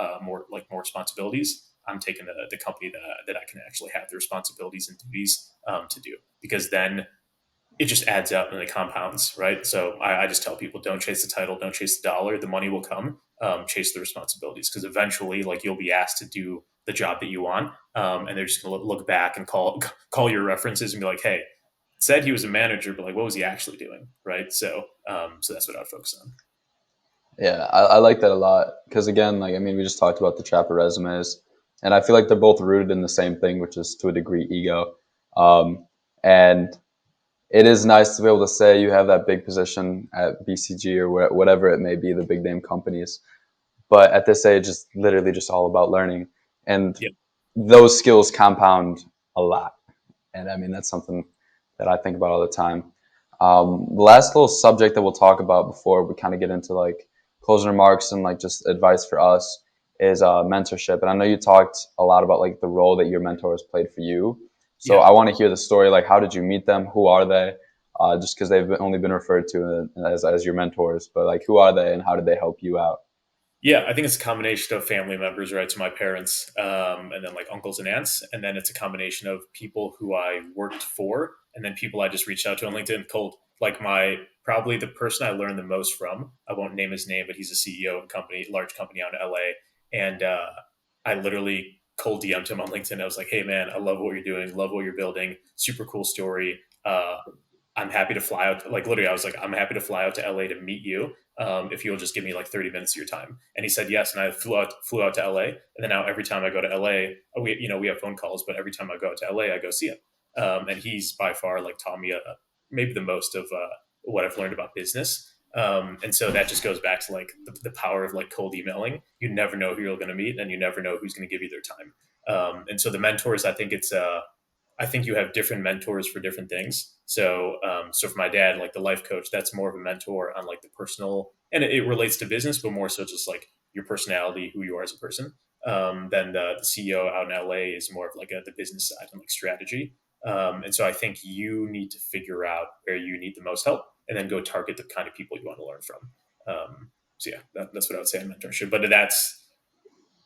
responsibilities, I'm taking the company that I can actually have the responsibilities and duties to do, because then it just adds up and it compounds, right? So I just tell people, don't chase the title, don't chase the dollar. The money will come. Chase the responsibilities, because eventually, like you'll be asked to do the job that you want, and they're just going to look back and call your references and be like, hey, said he was a manager, but like, what was he actually doing, right? So that's what I'd focus on. Yeah, I like that a lot because again, like I mean, we just talked about the trap of resumes, and I feel like they're both rooted in the same thing, which is to a degree ego. And it is nice to be able to say you have that big position at BCG or whatever it may be, the big name companies. But at this age, it's literally just all about learning, and Yeah, those skills compound a lot. And I mean, that's something that I think about all the time. The last little subject that we'll talk about before we kind of get into like closing remarks and like just advice for us is mentorship. And I know you talked a lot about like the role that your mentor has played for you. So Yeah. I want to hear the story. Like, how did you meet them? Who are they? Just because they've only been referred to as your mentors, but like, who are they and how did they help you out? Yeah, I think it's a combination of family members, right? So my parents, and then like uncles and aunts, and then it's a combination of people who I worked for, and then people I just reached out to on LinkedIn cold. Like my probably the person I learned the most from. I won't name his name, but he's a CEO of a company, large company out in LA, and I literally cold DM'd him on LinkedIn. I was like, "Hey man, I love what you're doing, love what you're building, super cool story. I'm happy to fly out. Like literally, I was like, I'm happy to fly out to LA to meet you. If you'll just give me like 30 minutes of your time." And he said yes. And I flew out to LA. And then now every time I go to LA, we have phone calls, but every time I go out to LA, I go see him. And he's by far like taught me maybe the most of what I've learned about business. And so that just goes back to like the power of like cold emailing. You never know who you're going to meet, and you never know who's going to give you their time. And so the mentors, I think you have different mentors for different things. So for my dad, like the life coach, that's more of a mentor on like the personal, and it relates to business, but more so just like your personality, who you are as a person. Then the CEO out in LA is more of like the business side and like strategy. And so I think you need to figure out where you need the most help, and then go target the kind of people you want to learn from. So yeah, that's what I would say in mentorship. But that's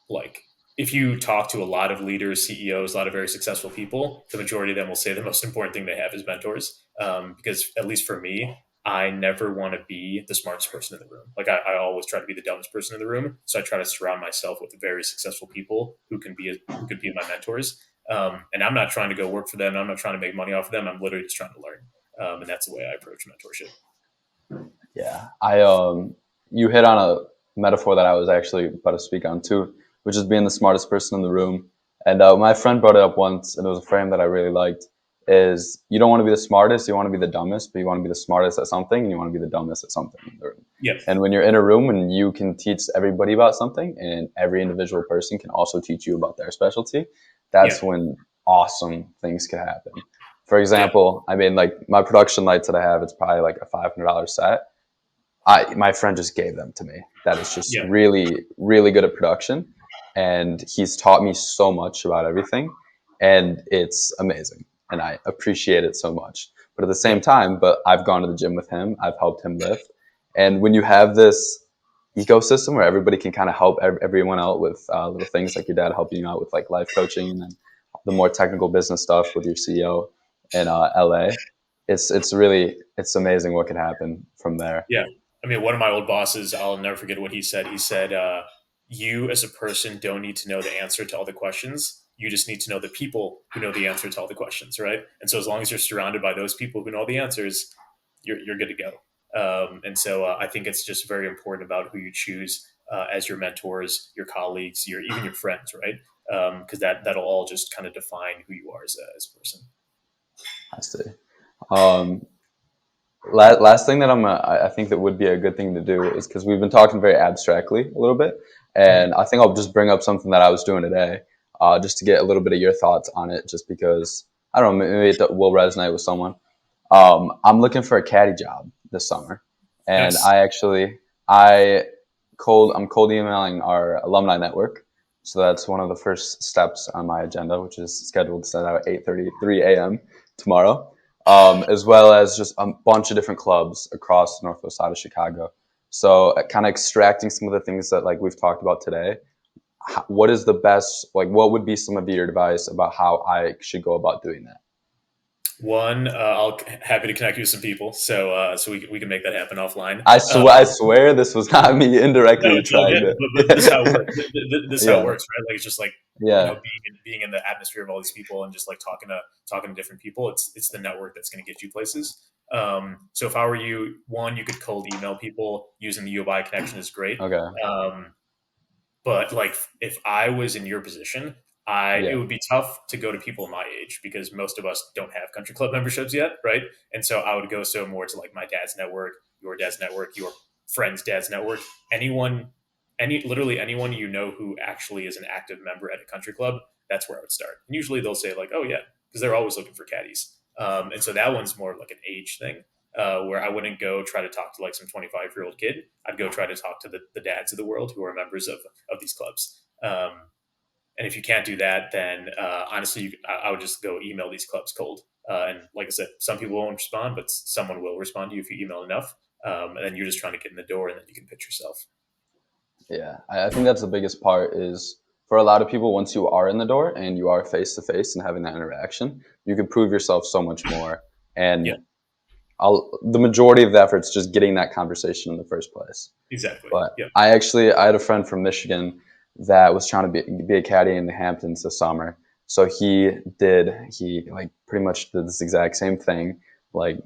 like if you talk to a lot of leaders, CEOs, a lot of very successful people, the majority of them will say the most important thing they have is mentors. Because at least for me, I never want to be the smartest person in the room. Like I always try to be the dumbest person in the room. So I try to surround myself with very successful people who could be my mentors. And I'm not trying to go work for them. I'm not trying to make money off of them. I'm literally just trying to learn. And that's the way I approach mentorship. Yeah, you hit on a metaphor that I was actually about to speak on too, which is being the smartest person in the room. And my friend brought it up once, and it was a frame that I really liked. Is you don't want to be the smartest, you want to be the dumbest, but you want to be the smartest at something, and you want to be the dumbest at something in the room. Yep. And when you're in a room and you can teach everybody about something, and every individual person can also teach you about their specialty, Yeah. that's when awesome things can happen. For Yeah. example, I mean, like my production lights that I have, it's probably like a $500 set. My friend just gave them to me. That is just Yeah. really, really good at production, and he's taught me so much about everything, and it's amazing, and I appreciate it so much. But at the Yeah. same time, but I've gone to the gym with him. I've helped him lift, and when you have this ecosystem where everybody can kind of help everyone out with little things like your dad helping you out with like life coaching, and then the more technical business stuff with your CEO in LA, it's amazing what can happen from there. Yeah. I mean, one of my old bosses, I'll never forget what he said. He said, you as a person don't need to know the answer to all the questions. You just need to know the people who know the answer to all the questions, right? And so as long as you're surrounded by those people who know the answers, you're good to go. And so I think it's just very important about who you choose as your mentors, your colleagues, even your friends, right? Because that'll all just kind of define who you are as a person. I see. Um, last thing that I think that would be a good thing to do is because we've been talking very abstractly a little bit, Mhm. and I think I'll just bring up something that I was doing today, just to get a little bit of your thoughts on it, just because I don't know, maybe it will resonate with someone. I'm looking for a caddy job this summer, and Nice. I I'm cold emailing our alumni network. So that's one of the first steps on my agenda, which is scheduled to send out at 8:33 a.m. tomorrow, as well as just a bunch of different clubs across the northwest side of Chicago. So kind of extracting some of the things that like we've talked about today. What is the best, like what would be some of your advice about how I should go about doing that? One, I'll happy to connect you with some people, so we can make that happen offline. I swear this was not me No, indirectly it's all trying good. to. But this is how it works. This is how it Yeah, works, right? Like it's just like yeah. being in the atmosphere of all these people and just like talking to different people. It's the network that's going to get you places. So if I were you, one, you could cold email people using the UI connection is great. Okay. Um, but like if I was in your position, I it Yeah. would be tough to go to people my age because most of us don't have country club memberships yet, right? And so I would go so more to like my dad's network, your friend's dad's network, anyone, literally anyone you know who actually is an active member at a country club. That's where I would start. And usually they'll say like, oh yeah, because they're always looking for caddies. And so that one's more of like an age thing. Where I wouldn't go try to talk to like some 25-year-old kid. I'd go try to talk to the dads of the world who are members of these clubs. And if you can't do that, then honestly, I would just go email these clubs cold. And like I said, some people won't respond, but someone will respond to you if you email enough. And then you're just trying to get in the door, and then you can pitch yourself. Yeah, I think that's the biggest part is for a lot of people, once you are in the door and you are face to face and having that interaction, you can prove yourself so much more. Yeah, And the majority of the effort is just getting that conversation in the first place. exactly. But Yeah, I had a friend from Michigan that was trying to be a caddy in the Hamptons this summer. So he like pretty much did this exact same thing, like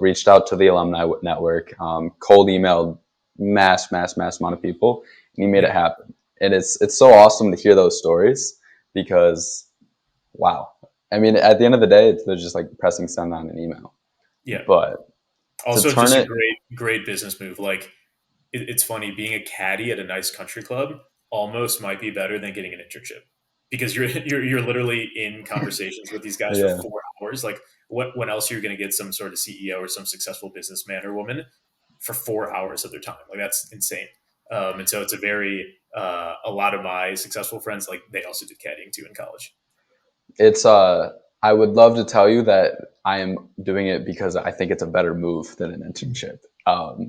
reached out to the alumni network, cold emailed mass amount of people, and he made it yeah, happen. And it's so awesome to hear those stories because wow. I mean, at the end of the day, they're just like pressing send on an email. yeah. But to Also, turn just a it, great business move. Like it's funny being a caddy at a nice country club almost might be better than getting an internship because you're literally in conversations with these guys for yeah, 4 hours. Like when else you're going to get some sort of CEO or some successful businessman or woman for 4 hours of their time? Like that's insane. And so it's a very a lot of my successful friends like they also did caddying too in college. it's I would love to tell you that I am doing it because I think it's a better move than an internship.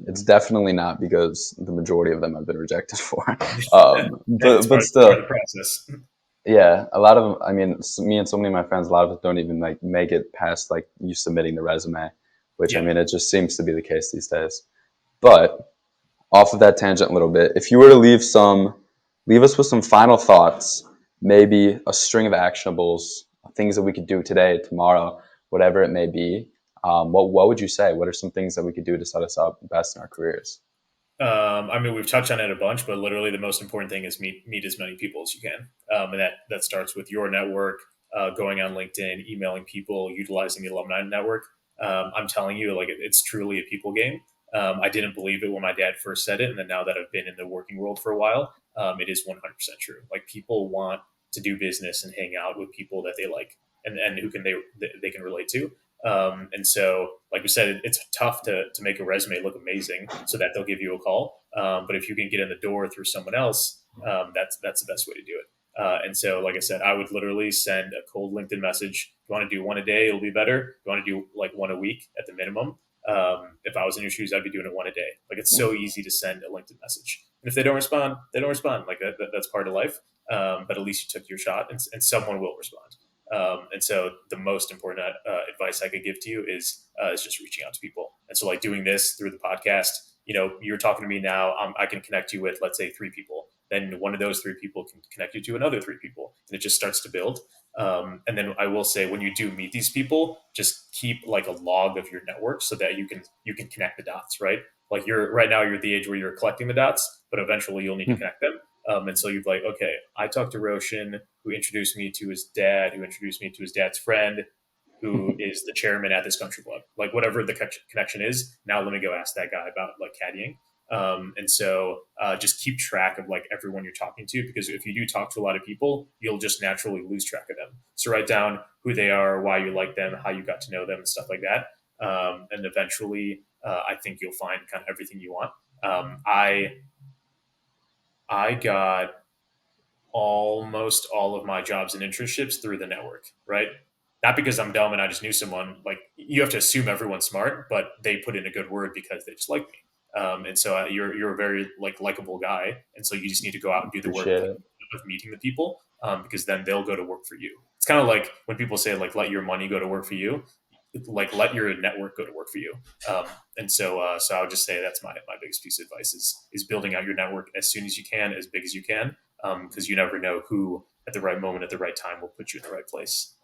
It's definitely not because the majority of them have been rejected for. Hey, it's But part of still, the process. yeah, a lot of them. I mean, me and so many of my friends, a lot of us don't even like make it past like you submitting the resume, which I Yeah. mean, it just seems to be the case these days. But off of that tangent a little bit, if you were to leave us with some final thoughts, maybe a string of actionables, things that we could do today, tomorrow, whatever it may be. What would you say? What are some things that we could do to set us up best in our careers? I mean, we've touched on it a bunch, but literally the most important thing is meet as many people as you can, and that starts with your network, going on LinkedIn, emailing people, utilizing the alumni network. I'm telling you, like it's truly a people game. I didn't believe it when my dad first said it, and then now that I've been in the working world for a while, it is 100% true. Like people want to do business and hang out with people that they like and who can they can relate to. And so, like we said, it's tough to make a resume look amazing so that they'll give you a call. But if you can get in the door through someone else, that's the best way to do it. And so, like I said, I would literally send a cold LinkedIn message. If you want to do one a day, it'll be better. If you want to do like one a week at the minimum, if I was in your shoes, I'd be doing it one a day. Like it's so easy to send a LinkedIn message. And if they don't respond, they don't respond. Like that's part of life. But at least you took your shot, and someone will respond. And so the most important advice I could give to you is just reaching out to people. And so like doing this through the podcast, you're talking to me now. I can connect you with, let's say, 3 people. Then one of those 3 people can connect you to another 3 people, and it just starts to build. And then I will say, when you do meet these people, just keep like a log of your network so that you can connect the dots, right? Like you're right now, you're at the age where you're collecting the dots, but eventually you'll need to connect them. And so you're like, okay, I talked to Roshen, who introduced me to his dad, who introduced me to his dad's friend, who is the chairman at this country club. Like whatever the connection is, now let me go ask that guy about like caddying. And so just keep track of like everyone you're talking to, because if you do talk to a lot of people, you'll just naturally lose track of them. So write down who they are, why you like them, how you got to know them, and stuff like that. And eventually, I think you'll find kind of everything you want. I got almost all of my jobs and internships through the network, right? Not because I'm dumb and I just knew someone. Like you have to assume everyone's smart, but they put in a good word because they just like me. And so you're a very like likable guy, and so you just need to go out and do the work Appreciate it. of meeting the people, because then they'll go to work for you. It's kind of like when people say like let your money go to work for you, like let your network go to work for you. So I would just say that's my biggest piece of advice is building out your network as soon as you can, as big as you can, because you never know who at the right moment at the right time will put you in the right place.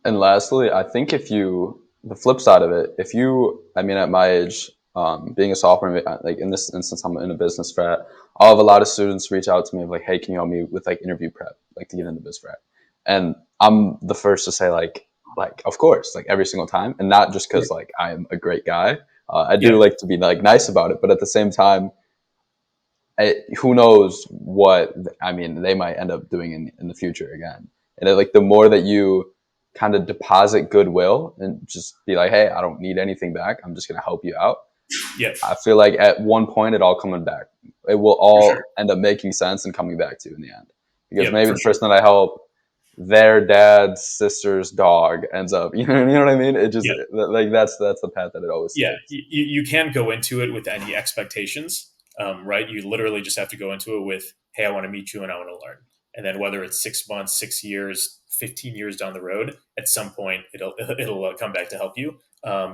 And lastly, I think the flip side of it, I mean, at my age, being a sophomore, like in this instance, I'm in a business frat. I'll have a lot of students reach out to me like, hey, can you help me with like interview prep, like to get into this frat? And I'm the first to say of course, like every single time, and not just Yeah. because like I'm a great guy. I Yeah. do like to be like nice about it, but at the same time, who knows what I mean, they might end up doing in the future again. And like the more that you kind of deposit goodwill and just be like, hey, I don't need anything back. I'm just going to help you out. Yeah. I feel like at one point it all coming back. It will For sure. all end up making sense and coming back to you in the end because Yeah, maybe for the sure. person that I help, their dad's sister's dog ends up, you know what I mean? It just Yeah, like that's the path that it always yeah. takes. You can't go into it with any expectations, right? You literally just have to go into it with, hey, I want to meet you and I want to learn. And then whether it's 6 months, 6 years, 15 years down the road, at some point it'll come back to help you.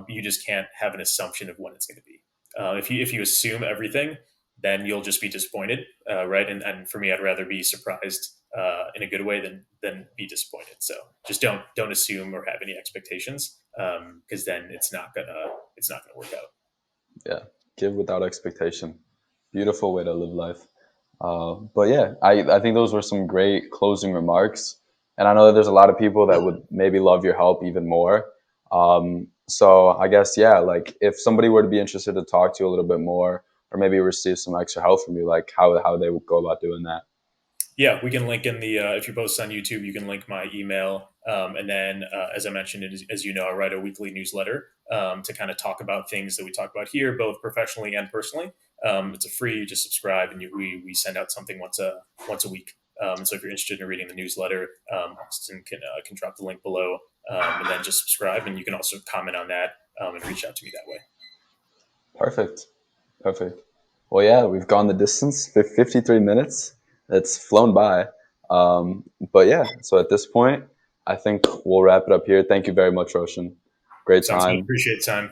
You just can't have an assumption of when it's going to be. If you assume everything, then you'll just be disappointed, right? And for me, I'd rather be surprised in a good way than be disappointed. So just don't assume or have any expectations, because then it's not gonna work out. Yeah, give without expectation. Beautiful way to live life. But yeah, I think those were some great closing remarks. And I know that there's a lot of people that would maybe love your help even more. So I guess, yeah, like if somebody were to be interested to talk to you a little bit more or maybe receive some extra help from you, like how they would go about doing that. Yeah, we can link in the if you post on YouTube, you can link my email, and then as I mentioned, as you know, I write a weekly newsletter to kind of talk about things that we talk about here, both professionally and personally. It's a free, you just subscribe, and we send out something once a week. And so if you're interested in reading the newsletter, Austin can drop the link below, and then just subscribe, and you can also comment on that and reach out to me that way. Perfect. Perfect. Well, yeah, we've gone the distance, 53 minutes. It's flown by. But yeah, so at this point, I think we'll wrap it up here. Thank you very much, Roshan. Great Sounds good. time. Appreciate the time.